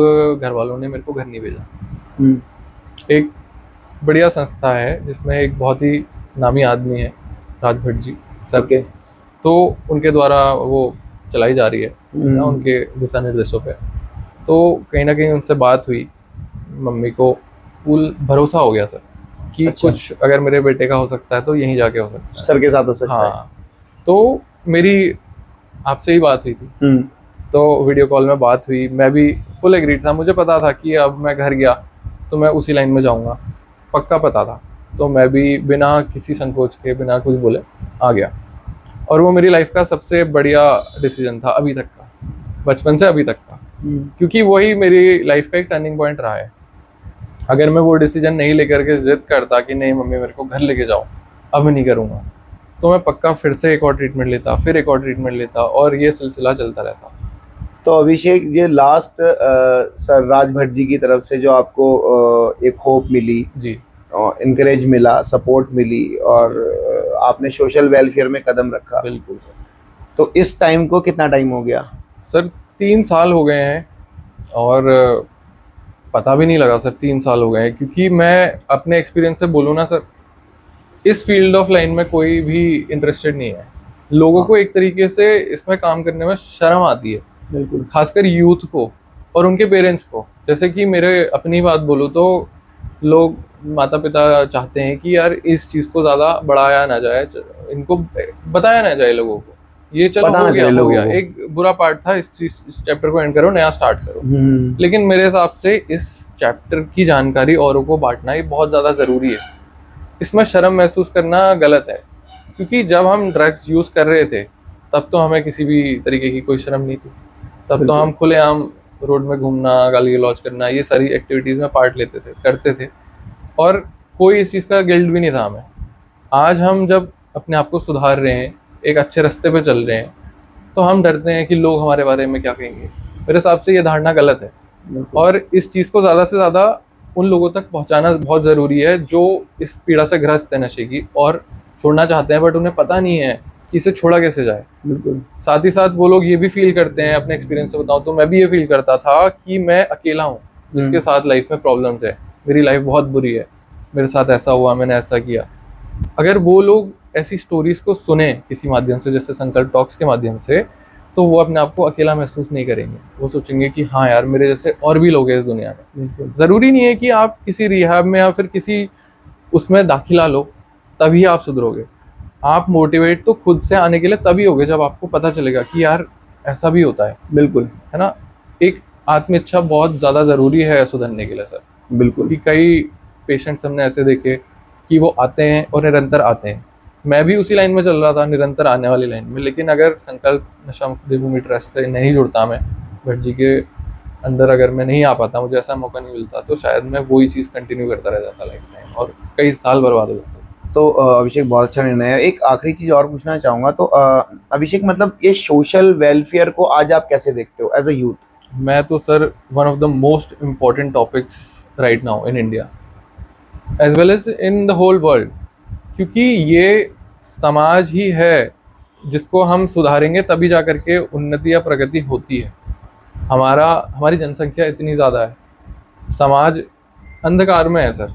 घर वालों ने मेरे को घर नहीं भेजा। एक बढ़िया संस्था है जिसमें एक बहुत ही नामी आदमी है, राज भट्ट जी सर के, तो उनके द्वारा वो चलाई जा रही है ना, उनके दिशा निर्देशों पे। तो कहीं ना कहीं उनसे बात हुई, मम्मी को फुल भरोसा हो गया सर कि कुछ अगर मेरे बेटे का हो सकता है तो यहीं जाके हो सकता है, सर के साथ हो सकता है। हाँ। तो मेरी आपसे ही बात हुई थी, तो वीडियो कॉल में बात हुई। मैं भी फुल एग्रीड था, मुझे पता था कि अब मैं घर गया तो मैं उसी लाइन में जाऊंगा, पक्का पता था। तो मैं भी बिना किसी संकोच के, बिना कुछ बोले आ गया। और वो मेरी लाइफ का सबसे बढ़िया डिसीजन था अभी तक का, बचपन से अभी तक का, क्योंकि वही मेरी लाइफ का एक टर्निंग पॉइंट रहा है। अगर मैं वो डिसीजन नहीं लेकर के जिद करता कि नहीं मम्मी मेरे को घर लेके जाओ, अब मैं नहीं करूँगा, तो मैं पक्का फिर से एक और ट्रीटमेंट लेता, फिर एक और ट्रीटमेंट लेता, और ये सिलसिला चलता रहता। तो अभिषेक, ये लास्ट सर राज भट्ट जी की तरफ से जो आपको एक होप मिली जी, इनकरेज मिला, सपोर्ट मिली, और आपने सोशल वेलफेयर में कदम रखा। बिल्कुल सर। तो इस टाइम को कितना टाइम हो गया? सर 3 साल हो गए हैं, और पता भी नहीं लगा सर 3 साल हो गए हैं। क्योंकि मैं अपने एक्सपीरियंस से बोलूँ ना सर, इस फील्ड ऑफ लाइन में कोई भी इंटरेस्टेड नहीं है। लोगों को एक तरीके से इसमें काम करने में शर्म आती है, बिल्कुल, खासकर यूथ को और उनके पेरेंट्स को। जैसे कि मेरे अपनी बात बोलूँ तो लोग, माता पिता चाहते हैं कि यार इस चीज़ को ज़्यादा बढ़ाया ना जाए, इनको बताया ना जाए लोगों को, ये चलो हो गया एक बुरा पार्ट था, इस चैप्टर को एंड करो, नया स्टार्ट करो। लेकिन मेरे हिसाब से इस चैप्टर की जानकारी औरों को बांटना ये बहुत ज़्यादा ज़रूरी है। इसमें शर्म महसूस करना गलत है, क्योंकि जब हम ड्रग्स यूज़ कर रहे थे तब तो हमें किसी भी तरीके की कोई शर्म नहीं थी। तब तो हम खुलेआम रोड में घूमना, गाली गलौज करना, ये सारी एक्टिविटीज़ में पार्ट लेते थे, करते थे, और कोई इस चीज़ का गिल्ट भी नहीं था हमें। आज हम जब अपने आप को सुधार रहे हैं, एक अच्छे रास्ते पे चल रहे हैं, तो हम डरते हैं कि लोग हमारे बारे में क्या कहेंगे। मेरे हिसाब से ये धारणा गलत है, और इस चीज़ को ज़्यादा से ज़्यादा उन लोगों तक पहुंचाना बहुत ज़रूरी है जो इस पीड़ा से ग्रस्त है नशे की, और छोड़ना चाहते हैं बट उन्हें पता नहीं है कि इसे छोड़ा कैसे जाए। साथ ही साथ वो लोग ये भी फील करते हैं, अपने एक्सपीरियंस से बताऊं तो मैं भी ये फील करता था कि मैं अकेला हूँ जिसके साथ लाइफ में प्रॉब्लम्स है, मेरी लाइफ बहुत बुरी है, मेरे साथ ऐसा हुआ, मैंने ऐसा किया। अगर वो लोग ऐसी स्टोरीज को सुने किसी माध्यम से, जैसे संकल्प टॉक्स के माध्यम से, तो वो अपने आप को अकेला महसूस नहीं करेंगे। वो सोचेंगे कि हाँ यार, मेरे जैसे और भी लोग हैं इस दुनिया में। ज़रूरी नहीं है कि आप किसी रिहैब में या फिर किसी उसमें दाखिला लो तभी आप सुधरोगे। आप मोटिवेट तो खुद से आने के लिए तभी होगे जब आपको पता चलेगा कि यार ऐसा भी होता है। बिल्कुल, है ना। एक आत्म इच्छा बहुत ज़्यादा ज़रूरी है सुधरने के लिए सर। बिल्कुल, कि कई पेशेंट्स हमने ऐसे देखे कि वो आते हैं और निरंतर आते हैं। मैं भी उसी लाइन में चल रहा था, निरंतर आने वाली लाइन में, लेकिन अगर संकल्प नशा मुक्त देवभूमि ट्रस्ट से नहीं जुड़ता मैं, भट्ट जी के अंदर अगर मैं नहीं आ पाता, मुझे ऐसा मौका नहीं मिलता, तो शायद मैं वही चीज़ कंटिन्यू करता रह जाता लाइफ टाइम और कई साल बर्बाद हो जाते। तो अभिषेक बहुत अच्छा निर्णय है। एक आखिरी चीज और पूछना चाहूंगा, तो अभिषेक मतलब ये सोशल वेलफेयर को आज आप कैसे देखते हो एज अ यूथ? मैं तो sir one of the most important topics right now in India as well as in the whole world, क्योंकि ये समाज ही है जिसको हम सुधारेंगे तभी जा करके उन्नति या प्रगति होती है। हमारी जनसंख्या इतनी ज़्यादा है, समाज अंधकार में है सर।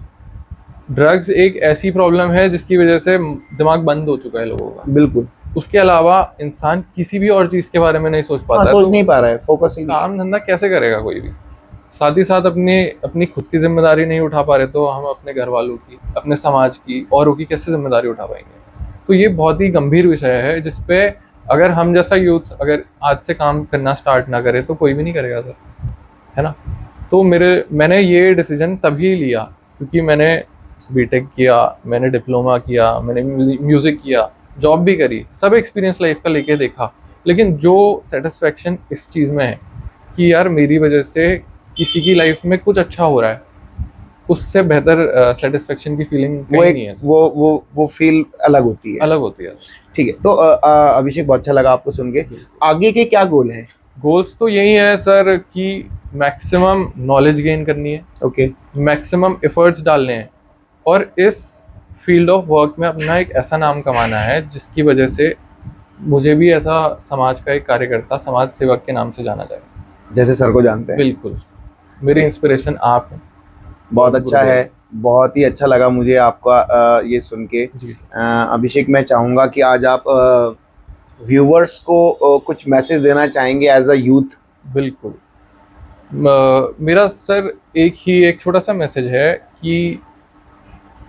ड्रग्स एक ऐसी प्रॉब्लम है जिसकी वजह से दिमाग बंद हो चुका है लोगों का। बिल्कुल। उसके अलावा इंसान किसी भी और चीज़ के बारे में नहीं सोच पाता। सोच नहीं पा रहा है, फोकस ही नहीं। काम धंधा कैसे करेगा कोई भी? साथ ही साथ अपनी खुद की जिम्मेदारी नहीं उठा पा रहे, तो हम अपने घर वालों की, अपने समाज की, औरों की कैसे जिम्मेदारी उठा पाएंगे? तो ये बहुत ही गंभीर विषय है जिसपे अगर हम जैसा यूथ अगर आज से काम करना स्टार्ट ना करे तो कोई भी नहीं करेगा सर, है ना? तो मैंने ये डिसीजन तभी लिया क्योंकि मैंने बीटेक किया, मैंने डिप्लोमा किया, मैंने म्यूज़िक किया, जॉब भी करी, सब एक्सपीरियंस लाइफ का लेके देखा, लेकिन जो सेटिस्फेक्शन इस चीज़ में है कि यार मेरी वजह से किसी की लाइफ में कुछ अच्छा हो रहा है, उससे बेहतर सेटिस्फेक्शन की फीलिंग कहीं नहीं है। वो फील अलग होती है, अलग होती है। ठीक है। तो अभिषेक बहुत अच्छा लगा आपको सुन के। आगे के क्या गोल हैं? गोल्स तो यही है सर कि मैक्सिमम नॉलेज गेन करनी है, ओके, मैक्सिमम एफर्ट्स डालने हैं और इस फील्ड ऑफ वर्क में अपना एक ऐसा नाम कमाना है जिसकी वजह से मुझे भी ऐसा समाज का एक कार्यकर्ता, समाज सेवक के नाम से जाना जाए, जैसे सर को जानते हैं। बिल्कुल, मेरी इंस्पिरेशन आप हैं। बहुत अच्छा है, बहुत ही अच्छा लगा मुझे आपका ये सुन के। अभिषेक, मैं चाहूँगा कि आज आप व्यूवर्स को कुछ मैसेज देना चाहेंगे एज अ यूथ? बिल्कुल। मेरा सर एक छोटा सा मैसेज है कि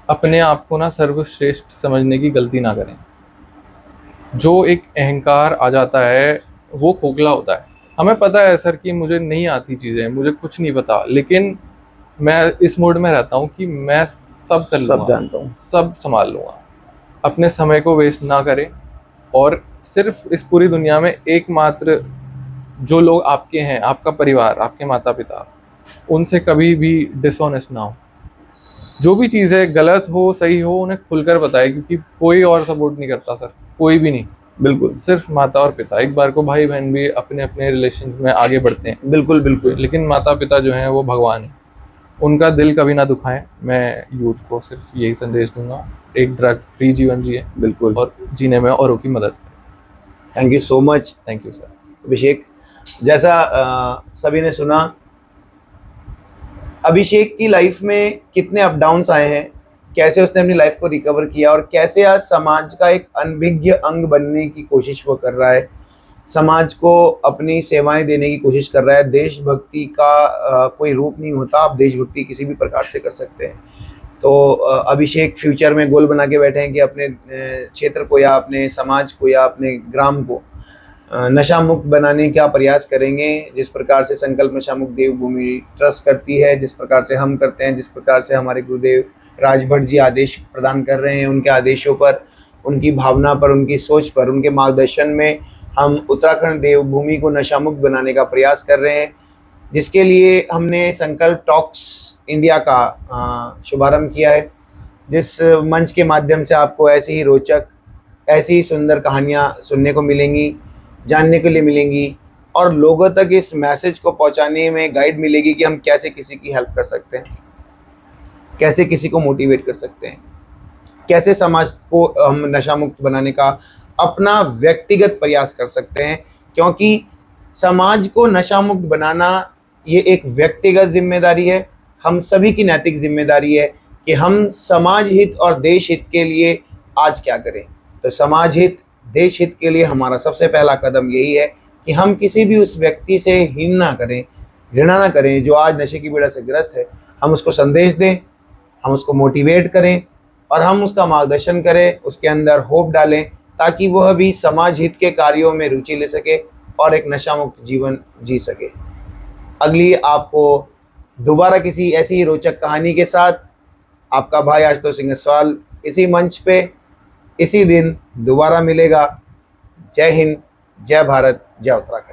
अपने आप को ना सर्वश्रेष्ठ समझने की गलती ना करें। जो एक अहंकार आ जाता है वो खोखला होता है। हमें पता है सर कि मुझे नहीं आती चीज़ें, मुझे कुछ नहीं पता, लेकिन मैं इस मोड में रहता हूँ कि मैं सब कर लूँगा, सब जानता हूँ, सब संभाल लूँगा। अपने समय को वेस्ट ना करें और सिर्फ इस पूरी दुनिया में एकमात्र जो लोग आपके हैं, आपका परिवार, आपके माता पिता, उनसे कभी भी डिसऑनेस्ट ना हो। जो भी चीज़ है, गलत हो सही हो, उन्हें खुलकर बताए, क्योंकि कोई और सपोर्ट नहीं करता सर, कोई भी नहीं। बिल्कुल, सिर्फ माता और पिता। एक बार को भाई बहन भी अपने अपने रिलेशन में आगे बढ़ते हैं, बिल्कुल बिल्कुल, लेकिन माता पिता जो हैं वो भगवान है, उनका दिल कभी ना दुखाएं। मैं यूथ को सिर्फ यही संदेश दूंगा, एक ड्रग फ्री जीवन जिए, बिल्कुल, और जीने में औरों की मदद करें। Thank you so much. Thank you sir. Abhishek, जैसा सभी ने सुना, अभिषेक की लाइफ में कितने अप डाउन्स आए हैं, कैसे उसने अपनी लाइफ को रिकवर किया और कैसे आज समाज का एक अनभिज्ञ अंग बनने की कोशिश वो कर रहा है, समाज को अपनी सेवाएं देने की कोशिश कर रहा है। देशभक्ति का कोई रूप नहीं होता, आप देशभक्ति किसी भी प्रकार से कर सकते हैं। तो अभिषेक फ्यूचर में गोल बना के बैठे हैं कि अपने क्षेत्र को या अपने समाज को या अपने ग्राम को नशा मुक्त बनाने का प्रयास करेंगे। जिस प्रकार से संकल्प नशा मुक्त देवभूमि ट्रस्ट करती है, जिस प्रकार से हम करते हैं, जिस प्रकार से हमारे गुरुदेव राजभट जी आदेश प्रदान कर रहे हैं, उनके आदेशों पर, उनकी भावना पर, उनकी सोच पर, उनके मार्गदर्शन में हम उत्तराखंड देवभूमि को नशा मुक्त बनाने का प्रयास कर रहे हैं, जिसके लिए हमने संकल्प टॉक्स इंडिया का शुभारंभ किया है, जिस मंच के माध्यम से आपको ऐसी ही रोचक, ऐसी ही सुंदर कहानियाँ सुनने को मिलेंगी, जानने के लिए मिलेंगी, और लोगों तक इस मैसेज को पहुंचाने में गाइड मिलेगी कि हम कैसे किसी की हेल्प कर सकते हैं, कैसे किसी को मोटिवेट कर सकते हैं, कैसे समाज को हम नशा मुक्त बनाने का अपना व्यक्तिगत प्रयास कर सकते हैं। क्योंकि समाज को नशा मुक्त बनाना ये एक व्यक्तिगत जिम्मेदारी है, हम सभी की नैतिक जिम्मेदारी है कि हम समाज हित और देश हित के लिए आज क्या करें। तो समाज हित, देश हित के लिए हमारा सबसे पहला कदम यही है कि हम किसी भी उस व्यक्ति से हीन ना करें, घृणा ना करें जो आज नशे की पीड़ा से ग्रस्त है। हम उसको संदेश दें, हम उसको मोटिवेट करें और हम उसका मार्गदर्शन करें, उसके अंदर होप डालें, ताकि वह भी समाज हित के कार्यों में रुचि ले सके और एक नशा मुक्त जीवन जी सके। अगली आपको दोबारा किसी ऐसी रोचक कहानी के साथ आपका भाई आशुतोष सिंह असवाल इसी मंच पे इसी दिन दोबारा मिलेगा। जय हिंद, जय भारत, जय उत्तराखंड।